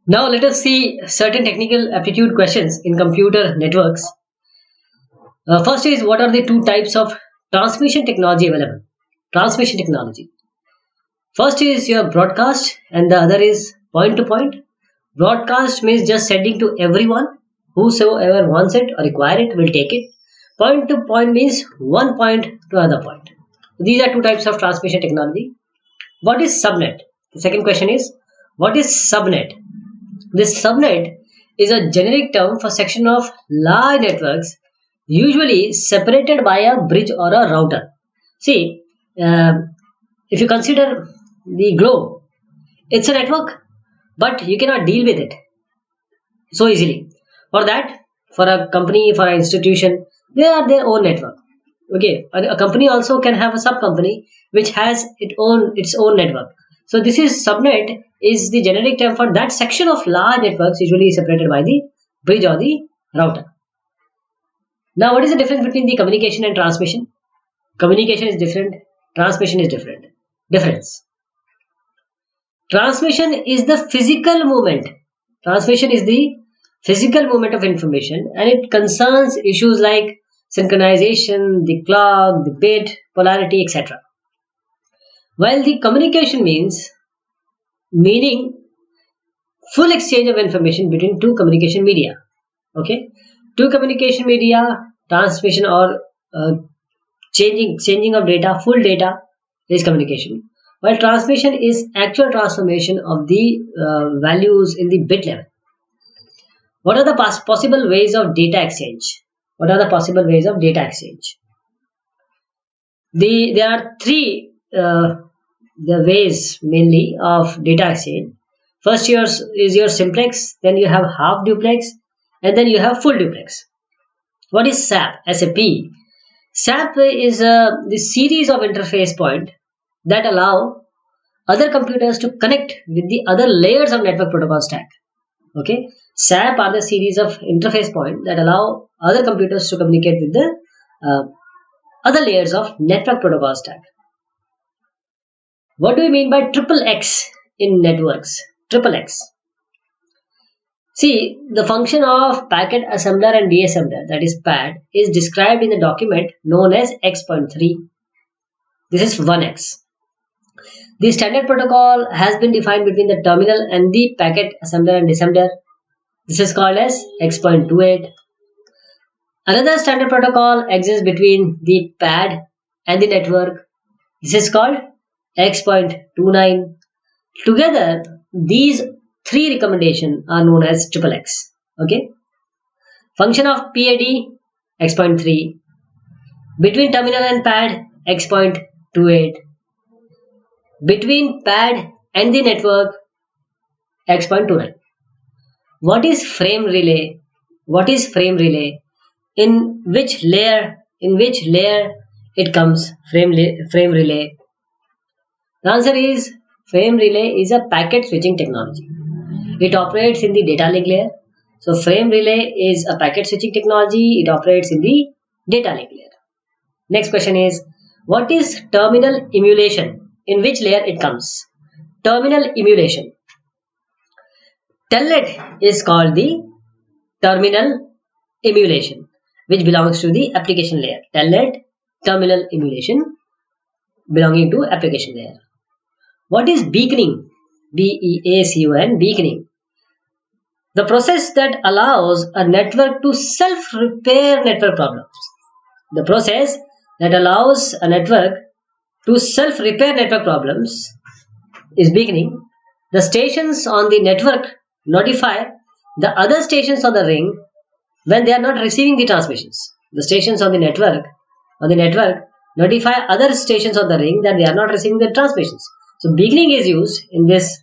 Now let us see certain technical aptitude questions in computer networks. First is, what are the two types of transmission technology available? Transmission technology. First is your broadcast and the other is point to point. Broadcast means just sending to everyone. Whosoever wants it or require it will take it. Point to point means one point to another point. These are two types of transmission technology. What is subnet? The second question is, what is subnet? This subnet is a generic term for section of large networks, usually separated by a bridge or a router. See, uh, if you consider the globe, it's a network, but you cannot deal with it so easily. For that, for a company, for an institution, they are their own network. Okay, a company also can have a sub company which has its own network. So this is subnet is the generic term for that section of large networks usually separated by the bridge or the router. Now, what is the difference between the communication and transmission? Communication is different, transmission is different. Difference. Transmission is the physical movement. Transmission is the physical movement of information and it concerns issues like synchronization, the clock, the bit, polarity, etc. While the communication meaning full exchange of information between two communication media. Okay, two communication media, transmission or changing of data, full data is communication. While transmission is actual transformation of the values in the bit level. What are the possible ways of data exchange? What are the possible ways of data exchange? There are three the ways mainly of data exchange. First yours is your simplex, then you have half duplex, and then you have full duplex. What is SAP? SAP. SAP is the series of interface point that allow other computers to connect with the other layers of network protocol stack. Okay, SAP are the series of interface point that allow other computers to communicate with the other layers of network protocol stack. What do we mean by triple X in networks? Triple X. See, the function of packet assembler and deassembler, that is PAD, is described in the document known as X.3. This is 1X. The standard protocol has been defined between the terminal and the packet assembler and disassembler. This is called as X.28. Another standard protocol exists between the PAD and the network. This is called X.29. Together, these three recommendations are known as triple X. Okay. Function of PAD X.3. Between terminal and PAD X.28. Between PAD and the network X.29. What is frame relay? What is frame relay? In which layer it comes? Frame relay. The answer is frame relay is a packet switching technology. It operates in the data link layer. So frame relay is a packet switching technology. It operates in the data link layer. Next question is, what is terminal emulation? In which layer it comes? Terminal emulation. Telnet is called the terminal emulation, which belongs to the application layer. Telnet, terminal emulation belonging to application layer. What is beaconing? BEACON, beaconing. The process that allows a network to self-repair network problems. The process that allows a network to self-repair network problems is beaconing. The stations on the network notify the other stations on the ring when they are not receiving the transmissions. The stations on the network notify other stations on the ring that they are not receiving the transmissions. So beaconing is used in this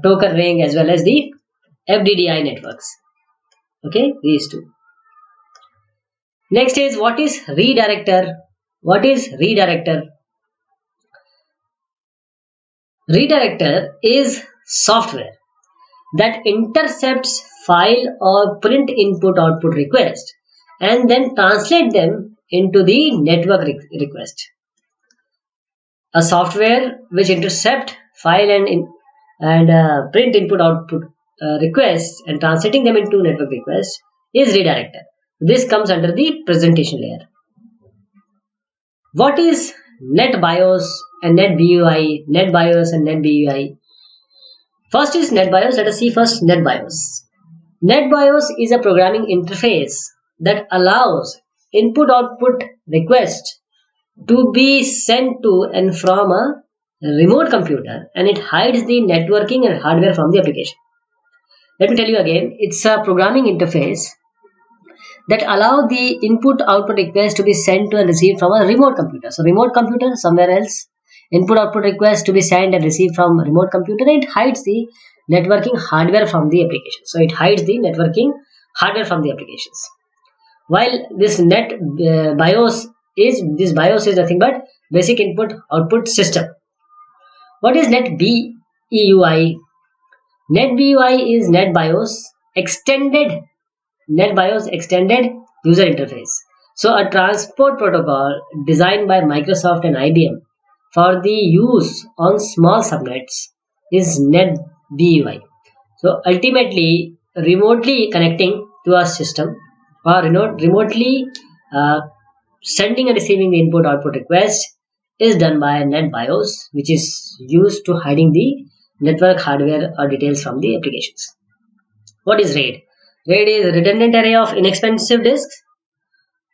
token ring as well as the FDDI networks. Okay, these two. Next is, what is redirector? What is redirector? Redirector is software that intercepts file or print input-output request and then translate them into the network request. A software which intercept file and print input-output requests and translating them into network requests is redirected. This comes under the presentation layer. What is NetBIOS and NetBUI? NetBIOS and NetBUI. First is NetBIOS. Let us see first NetBIOS. NetBIOS is a programming interface that allows input-output requests to be sent to and from a remote computer, and it hides the networking and hardware from the application. Let me tell you again, it's a programming interface that allow the input-output request to be sent to and received from a remote computer. So remote computer somewhere else, input-output request to be sent and received from a remote computer, and it hides the networking hardware from the application. So it hides the networking hardware from the applications. While this BIOS is nothing but basic input-output system. What is NetBEUI? NetBEUI is NetBIOS extended user interface. So a transport protocol designed by Microsoft and IBM for the use on small subnets is NetBEUI. So ultimately, remotely connecting to a system or remotely sending and receiving the input-output request is done by NetBIOS, which is used to hiding the network hardware or details from the applications. What is RAID? RAID is a redundant array of inexpensive disks.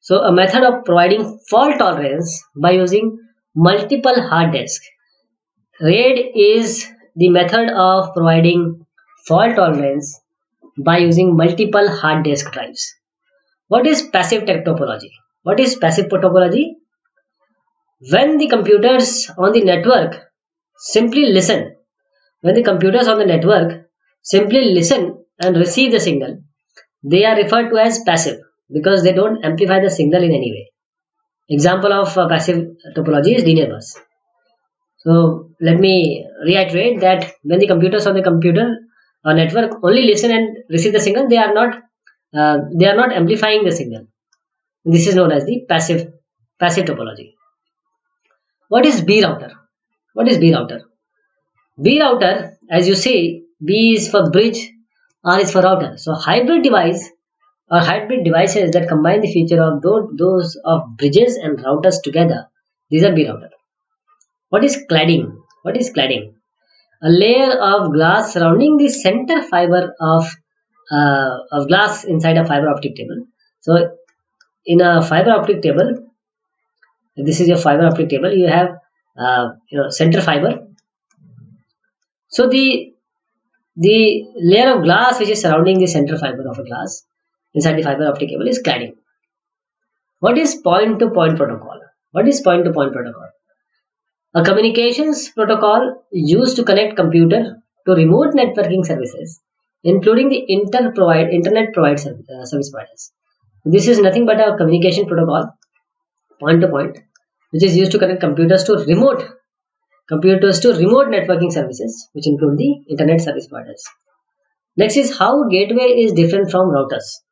So a method of providing fault tolerance by using multiple hard disks. RAID is the method of providing fault tolerance by using multiple hard disk drives. What is passive topology? What is passive topology? When the computers on the network simply listen and receive the signal, they are referred to as passive because they don't amplify the signal in any way. Example of passive topology is linear bus. So let me reiterate that when the computers on the computer or network only listen and receive the signal, they are not amplifying the signal. This is known as the passive topology. What is B router? B router, as you see, B is for bridge, R is for router. So hybrid devices that combine the feature of those of bridges and routers together, these are B router. What is cladding? A layer of glass surrounding the center fiber of glass inside a fiber optic cable. So in a fiber optic cable, this is your fiber optic cable, you have center fiber. So the layer of glass which is surrounding the center fiber of a glass inside the fiber optic cable is cladding. What is point-to-point protocol? A communications protocol used to connect computer to remote networking services, including the internet service providers. This is nothing but a communication protocol, point-to-point, which is used to connect computers to remote networking services, which include the internet service providers. Next is how gateway is different from routers.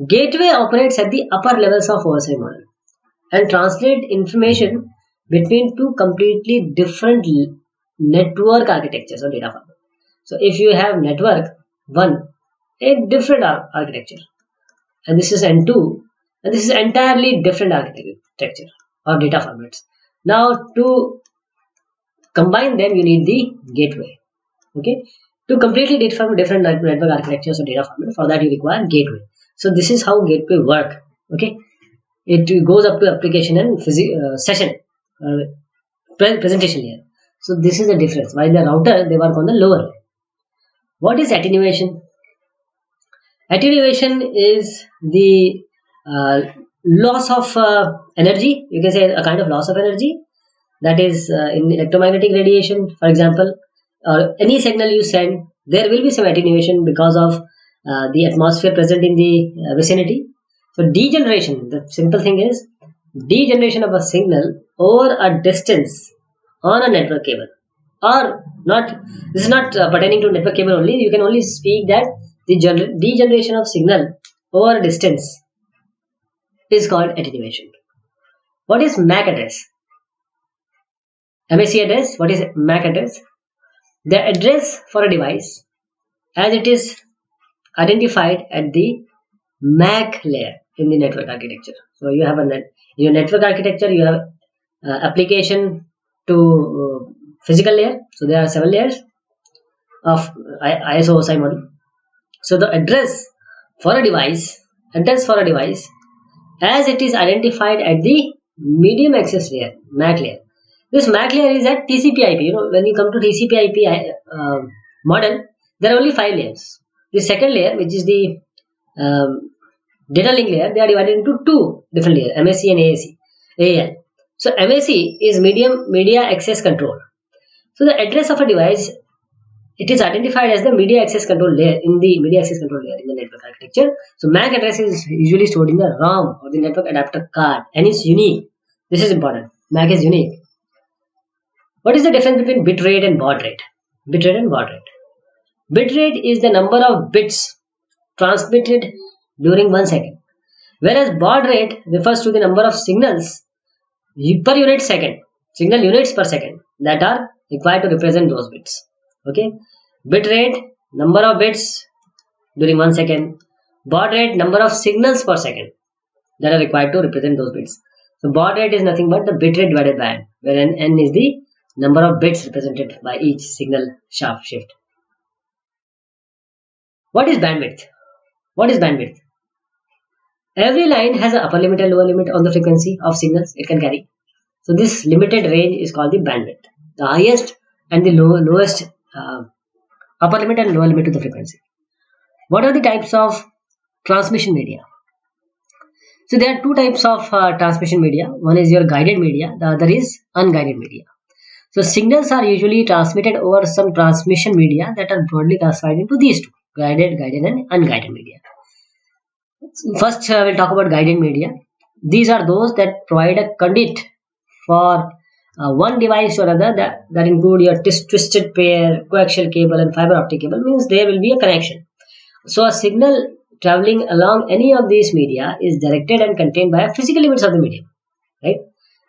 Gateway operates at the upper levels of OSI model and translate information between two completely different network architectures or data format. So if you have network 1, a different architecture, and this is N2, and this is entirely different architecture or data formats. Now to combine them, you need the gateway. Okay, to completely different network architectures or data format, for that you require gateway. So this is how gateway work. Okay, it goes up to application and session presentation layer. So this is the difference. While the router, they work on the lower layer. What is attenuation? Attenuation is the loss of energy. You can say a kind of loss of energy, that is in electromagnetic radiation, for example, or any signal you send, there will be some attenuation because of the atmosphere present in the vicinity. So degeneration, the simple thing is degeneration of a signal over a distance on a network cable, or not. This is not pertaining to network cable only. You can only speak that the degeneration of signal over a distance is called attenuation. What is MAC address? MAC address. What is MAC address? The address for a device as it is identified at the MAC layer in the network architecture. So you have in your network architecture, you have application to physical layer. So there are 7 layers of ISO OSI model. So the address for a device as it is identified at the medium access layer, MAC layer. This MAC layer is at TCP/IP. When you come to TCP/IP model, there are only 5 layers. The second layer, which is the data link layer, they are divided into 2 different layers, MAC and AAL. So MAC is media access control. So the address of a device, it is identified as the media access control layer in the network architecture. So MAC address is usually stored in the ROM or the network adapter card and is unique. This is important. MAC is unique. What is the difference between bit rate and baud rate? Bit rate and baud rate. Bit rate is the number of bits transmitted during 1 second, whereas baud rate refers to the number of signals per unit second, signal units per second that are required to represent those bits. Okay, bit rate, number of bits during 1 second. Baud rate, number of signals per second that are required to represent those bits. So baud rate is nothing but the bit rate divided by n, where n is the number of bits represented by each signal sharp shift. What is bandwidth? What is bandwidth? Every line has an upper limit and lower limit on the frequency of signals it can carry. So this limited range is called the bandwidth. The highest and the lowest upper limit and lower limit to the frequency. What are the types of transmission media? So there are 2 types of transmission media. One is your guided media, the other is unguided media. So signals are usually transmitted over some transmission media that are broadly classified into these 2, guided and unguided media. First, we'll talk about guided media. These are those that provide a conduit for one device to another that include your twisted pair, coaxial cable and fiber optic cable, means there will be a connection. So a signal traveling along any of these media is directed and contained by physical limits of the medium, right?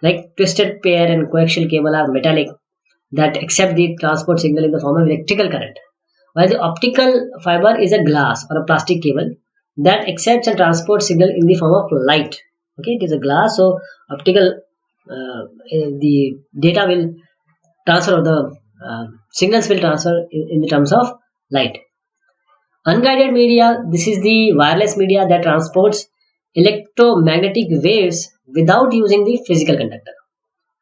Like twisted pair and coaxial cable are metallic that accept the transport signal in the form of electrical current, while the optical fiber is a glass or a plastic cable that accepts and transports signal in the form of light. Okay, it is a glass, so optical the data will transfer, or the signals will transfer in the terms of light. Unguided media, this is the wireless media that transports electromagnetic waves without using the physical conductor.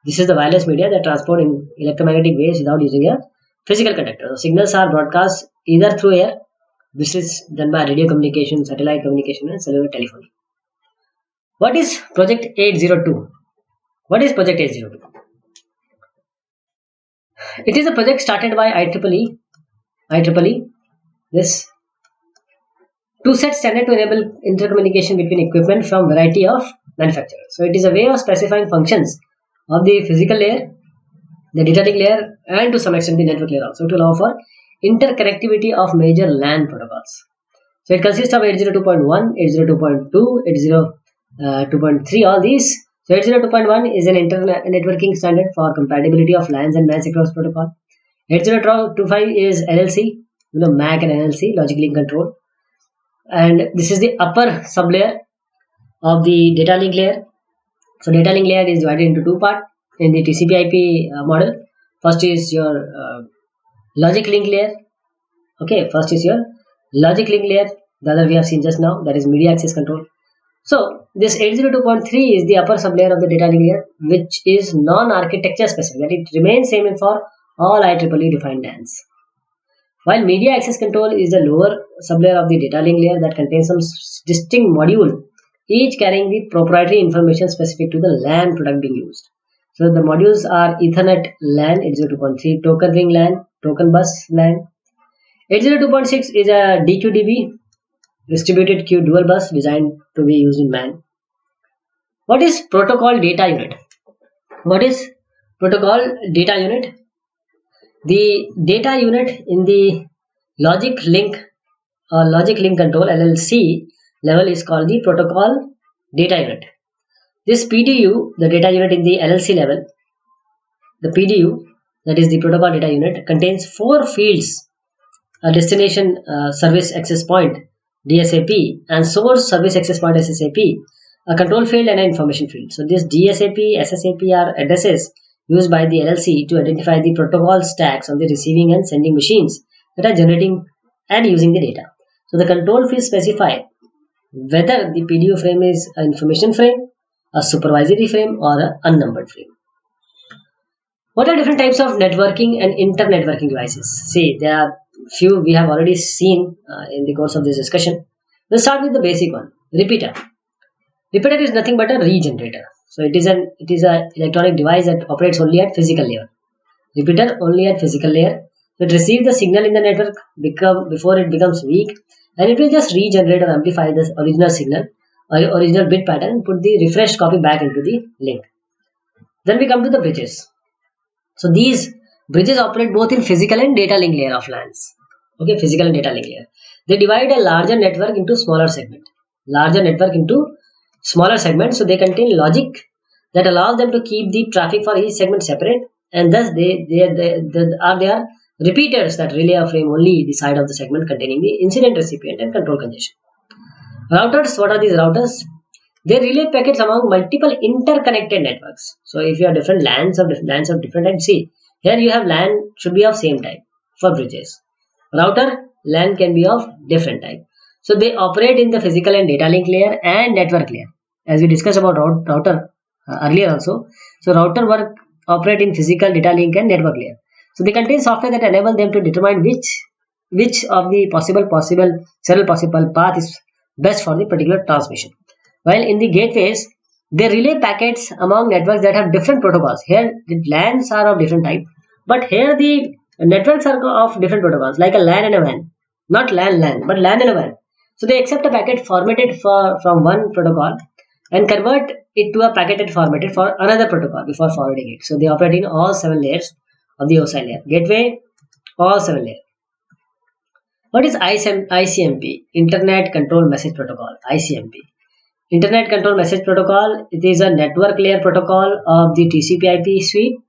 This is the wireless media that transport in electromagnetic waves without using a physical conductor. So signals are broadcast either through air. This is done by radio communication, satellite communication and cellular telephony. What is Project 802? What is Project 802? It is a project started by IEEE, this, to set standard to enable intercommunication between equipment from variety of manufacturers. So it is a way of specifying functions of the physical layer, the data link layer, and to some extent the network layer also, to allow for interconnectivity of major LAN protocols. So it consists of 802.1, 802.2, 802.3, all these. So 802.1 is an networking standard for compatibility of LANs and MANs across protocol. 8025 is LLC, MAC and LLC, logic link control. And this is the upper sublayer of the data link layer. So data link layer is divided into 2 parts in the TCP/IP model. First is your logic link layer. Okay, first is your logic link layer. The other we have seen just now, that is media access control. So this 802.3 is the upper sublayer of the data link layer, which is non-architecture specific, that it remains same for all IEEE defined LANs. While media access control is the lower sublayer of the data link layer that contains some distinct module, each carrying the proprietary information specific to the LAN product being used. So the modules are Ethernet LAN 802.3, token ring LAN, token bus LAN. 802.6 is a DQDB, distributed queue dual bus, designed to be used in MAN. What is protocol data unit? What is protocol data unit? The data unit in the logic link or logic link control LLC level is called the protocol data unit. This PDU, the data unit in the LLC level, the PDU, that is the protocol data unit, contains 4 fields: a destination service access point DSAP and source service access point SSAP, a control field and an information field. So this DSAP, SSAP are addresses used by the LLC to identify the protocol stacks on the receiving and sending machines that are generating and using the data. So the control fields specify whether the PDU frame is an information frame, a supervisory frame, or an unnumbered frame. What are different types of networking and inter-networking devices? See, there are few we have already seen in the course of this discussion. We'll start with the basic one: repeater. Repeater is nothing but a regenerator. So it is an electronic device that operates only at physical layer. Repeater only at physical layer. So it receives the signal in the network before it becomes weak, and it will just regenerate or amplify the original signal or original bit pattern and put the refreshed copy back into the link. Then we come to the bridges. So these bridges operate both in physical and data link layer of LANs. Okay, physical and data link layer. They divide a larger network into smaller segment. So they contain logic that allows them to keep the traffic for each segment separate, and thus they are repeaters that relay a frame only the side of the segment containing the incident recipient and control congestion. Routers, what are these routers? They relay packets among multiple interconnected networks. So if you have different LANs of different types, see, here you have LAN should be of same type for bridges. Router, LAN can be of different type. So they operate in the physical and data link layer and network layer. As we discussed about router earlier also. So router operate in physical, data link and network layer. So they contain software that enable them to determine which of the several possible path is best for the particular transmission. While in the gateways, they relay packets among networks that have different protocols. Here the LANs are of different type, but here the networks are of different protocols, like a LAN and a WAN. Not LAN, but LAN and a WAN. So they accept a packet formatted from one protocol and convert it to a packet formatted for another protocol before forwarding it. So they operate in all 7 layers of the OSI layer. Gateway, all 7 layers. What is ICMP? Internet Control Message Protocol. ICMP. Internet Control Message Protocol. It is a network layer protocol of the TCP/IP suite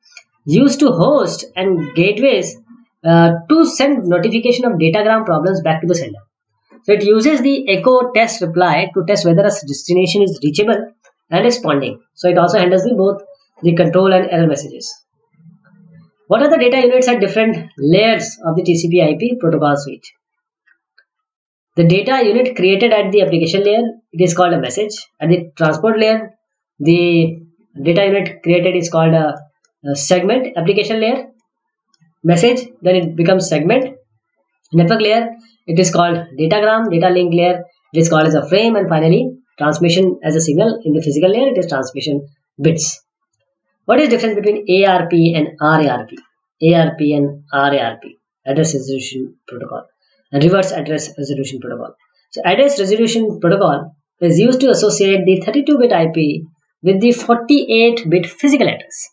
used to host and gateways to send notification of datagram problems back to the sender. So it uses the echo test reply to test whether a destination is reachable and responding. So it also handles both the control and error messages. What are the data units at different layers of the TCP/IP protocol suite? The data unit created at the application layer, it is called a message. At the transport layer, the data unit created is called a segment. Application layer, message, then it becomes segment. Network layer, it is called datagram. Data link layer, it is called as a frame, and finally transmission as a signal. In the physical layer, it is transmission bits. What is the difference between ARP and RARP? ARP and RARP, address resolution protocol, and reverse address resolution protocol. So address resolution protocol is used to associate the 32-bit IP with the 48-bit physical address.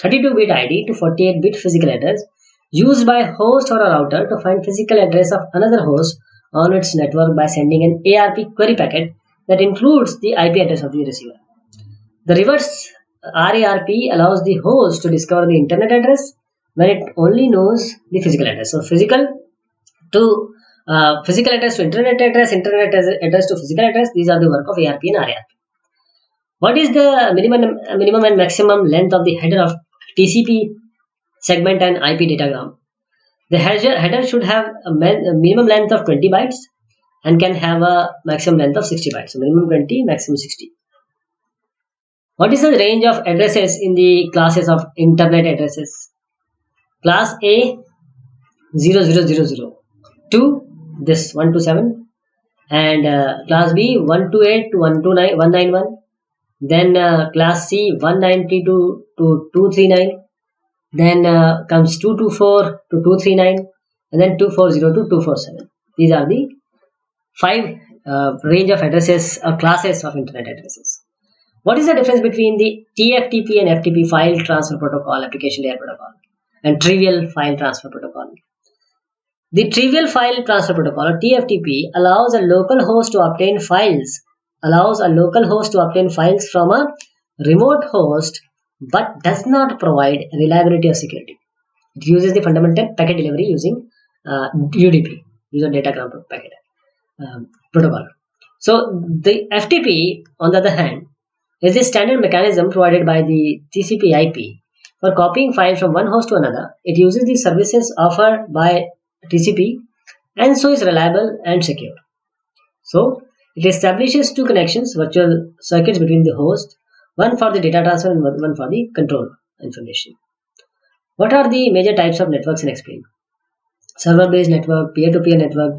32-bit ID to 48-bit physical address used by host or a router to find physical address of another host on its network by sending an ARP query packet that includes the IP address of the receiver. The reverse RARP allows the host to discover the internet address when it only knows the physical address. So physical address to internet address to physical address, these are the work of ARP and RARP. What is the minimum and maximum length of the header of TCP segment and IP datagram? The header should have a minimum length of 20 bytes and can have a maximum length of 60 bytes. So minimum 20, maximum 60. What is the range of addresses in the classes of internet addresses? Class A 0000 to this 127, and class B 128 to 191. Then class C 192 to 239. Then comes 224 to 239, and then 240 to 247. These are the 5 range of addresses or classes of internet addresses. What is the difference between the TFTP and FTP file transfer protocol, application layer protocol, and trivial file transfer protocol? The trivial file transfer protocol, or TFTP, allows a local host to obtain files from a remote host but does not provide reliability or security. It uses the fundamental packet delivery using UDP, user datagram packet protocol. So the FTP, on the other hand, is the standard mechanism provided by the TCP/IP for copying files from one host to another. It uses the services offered by TCP and so is reliable and secure. So it establishes two connections, virtual circuits between the host, one for the data transfer and one for the control information. What are the major types of networks in explain? Server-based network, peer-to-peer network,